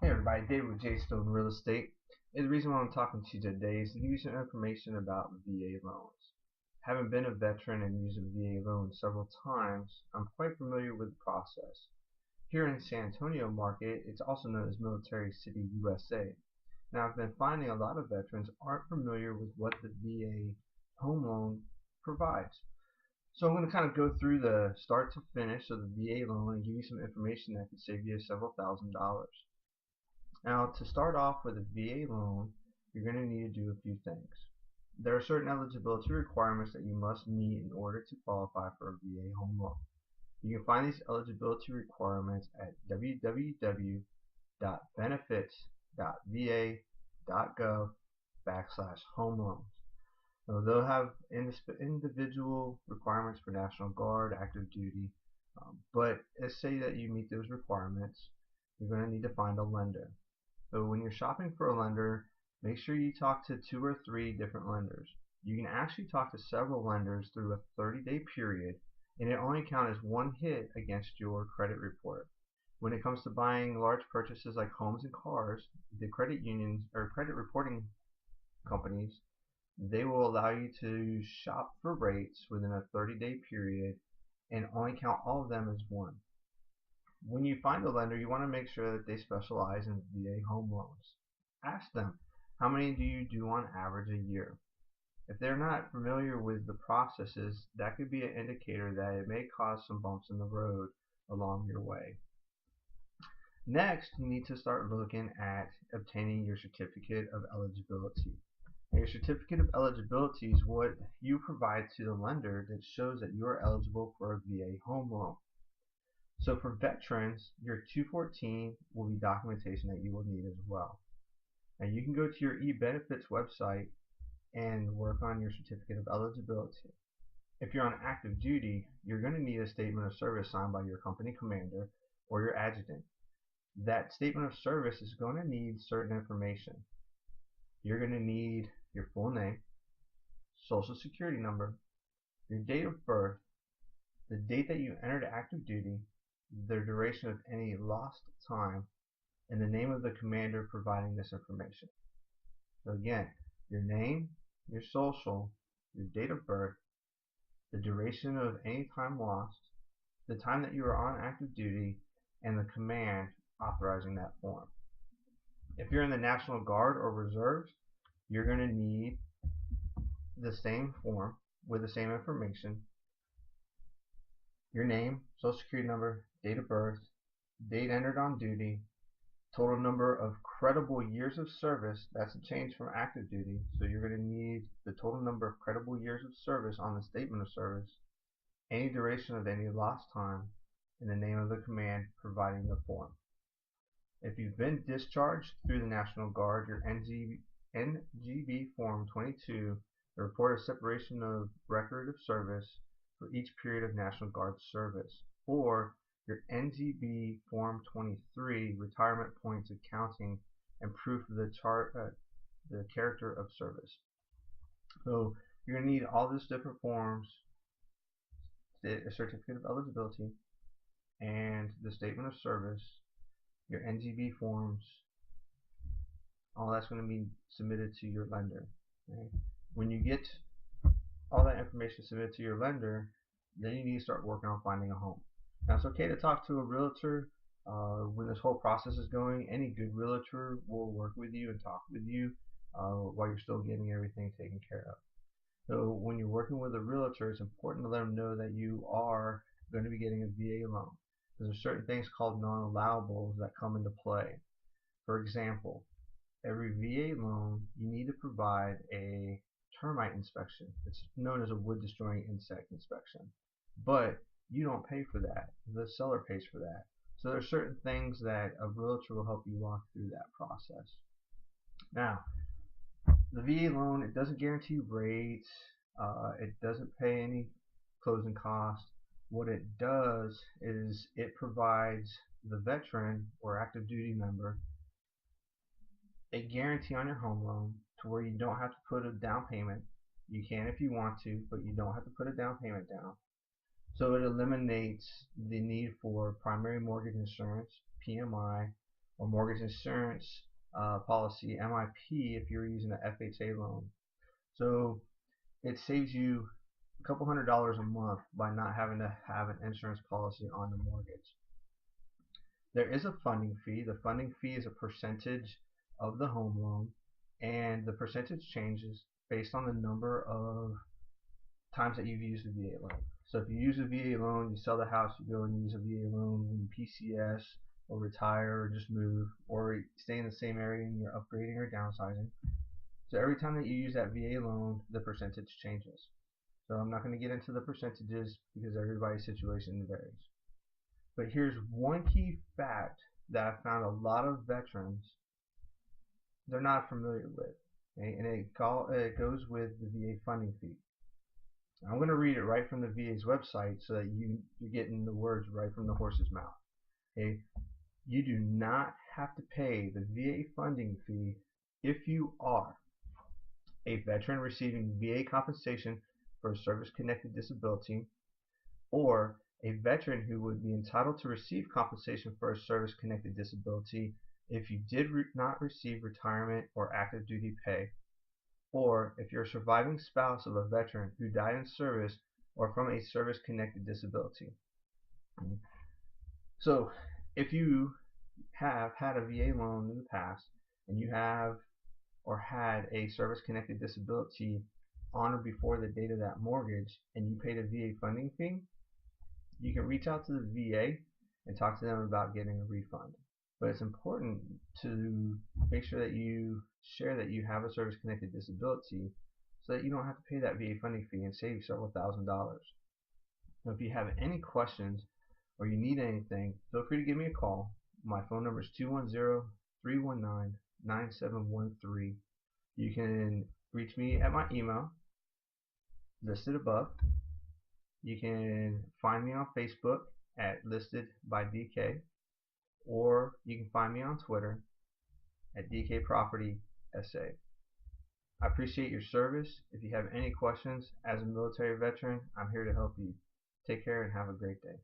Hey everybody, David with J Stone Real Estate. And the reason why I'm talking to you today is to give you some information about VA loans. Having been a veteran and used a VA loan several times, I'm quite familiar with the process. Here in the San Antonio market, it's also known as Military City, USA. Now I've been finding a lot of veterans aren't familiar with what the VA home loan provides. So I'm going to kind of go through the start to finish of the VA loan and give you some information that could save you several $1,000s. Now, to start off with a VA loan, you're going to need to do a few things. There are certain eligibility requirements that you must meet in order to qualify for a VA home loan. You can find these eligibility requirements at www.benefits.va.gov/home loans. Now, they'll have individual requirements for National Guard, active duty, but let's say that you meet those requirements, you're going to need to find a lender. So when you're shopping for a lender, make sure you talk to 2 or 3 different lenders. You can actually talk to several lenders through a 30-day period, and it only counts as one hit against your credit report. When it comes to buying large purchases like homes and cars, the credit unions or credit reporting companies, they will allow you to shop for rates within a 30-day period and only count all of them as one. When you find a lender, you want to make sure that they specialize in VA home loans. Ask them, how many do you do on average a year? If they're not familiar with the processes, that could be an indicator that it may cause some bumps in the road along your way. Next, you need to start looking at obtaining your certificate of eligibility. Now, your certificate of eligibility is what you provide to the lender that shows that you are eligible for a VA home loan. So for veterans, your 214 will be documentation that you will need as well. Now you can go to your eBenefits website and work on your certificate of eligibility. If you're on active duty, you're going to need a statement of service signed by your company commander or your adjutant. That statement of service is going to need certain information. You're going to need your full name, social security number, your date of birth, the date that you entered active duty, the duration of any lost time, and the name of the commander providing this information. So again, your name, your social, your date of birth, the duration of any time lost, the time that you were on active duty, and the command authorizing that form. If you're in the National Guard or Reserves, you're going to need the same form with the same information. Your name, social security number, date of birth, date entered on duty, total number of credible years of service. That's a change from active duty, so you're going to need the total number of credible years of service on the statement of service, any duration of any lost time, and the name of the command providing the form. If you've been discharged through the National Guard, your NGB Form 22, the report of separation of record of service for each period of National Guard service, or your NGB Form 23, retirement points accounting and proof of the character of service. So you're going to need all these different forms, a certificate of eligibility, and the statement of service, your NGB forms. All that's going to be submitted to your lender. Okay? When you get all that information submitted to your lender, then you need to start working on finding a home. Now it's okay to talk to a realtor when this whole process is going. Any good realtor will work with you and talk with you while you're still getting everything taken care of. So when you're working with a realtor, it's important to let them know that you are going to be getting a VA loan. There's certain things called non-allowables that come into play. For example, every VA loan you need to provide a termite inspection. It's known as a wood destroying insect inspection, but you don't pay for that. The seller pays for that. So there are certain things that a realtor will help you walk through that process. Now, the VA loan, it doesn't guarantee rates. It doesn't pay any closing costs. What it does is it provides the veteran or active duty member a guarantee on your home loan to where you don't have to put a down payment. You can if you want to, but you don't have to put a down payment down. So it eliminates the need for primary mortgage insurance, PMI, or mortgage insurance policy, MIP, if you're using an FHA loan. So it saves you a couple $100s a month by not having to have an insurance policy on the mortgage. There is a funding fee. The funding fee is a percentage of the home loan, and the percentage changes based on the number of times that you've used a VA loan. So if you use a VA loan, you sell the house, you go and use a VA loan when you PCS or retire or just move, or stay in the same area and you're upgrading or downsizing. So every time that you use that VA loan, the percentage changes. So I'm not going to get into the percentages because everybody's situation varies. But here's one key fact that I found a lot of veterans, they're not familiar with, okay? And it goes with the VA funding fee. I'm going to read it right from the VA's website so that you're getting the words right from the horse's mouth. Okay? You do not have to pay the VA funding fee if you are a veteran receiving VA compensation for a service-connected disability, or a veteran who would be entitled to receive compensation for a service-connected disability if you did not receive retirement or active duty pay, or if you're a surviving spouse of a veteran who died in service or from a service-connected disability. So if you have had a VA loan in the past and you have or had a service-connected disability on or before the date of that mortgage and you paid a VA funding fee, you can reach out to the VA and talk to them about getting a refund. But it's important to make sure that you share that you have a service-connected disability so that you don't have to pay that VA funding fee and save several $1,000s. Now, if you have any questions or you need anything, feel free to give me a call. My phone number is 210-319-9713. You can reach me at my email listed above. You can find me on Facebook at listed by DK, or you can find me on Twitter at DK Property SA. I appreciate your service. If you have any questions as a military veteran, I'm here to help you. Take care and have a great day.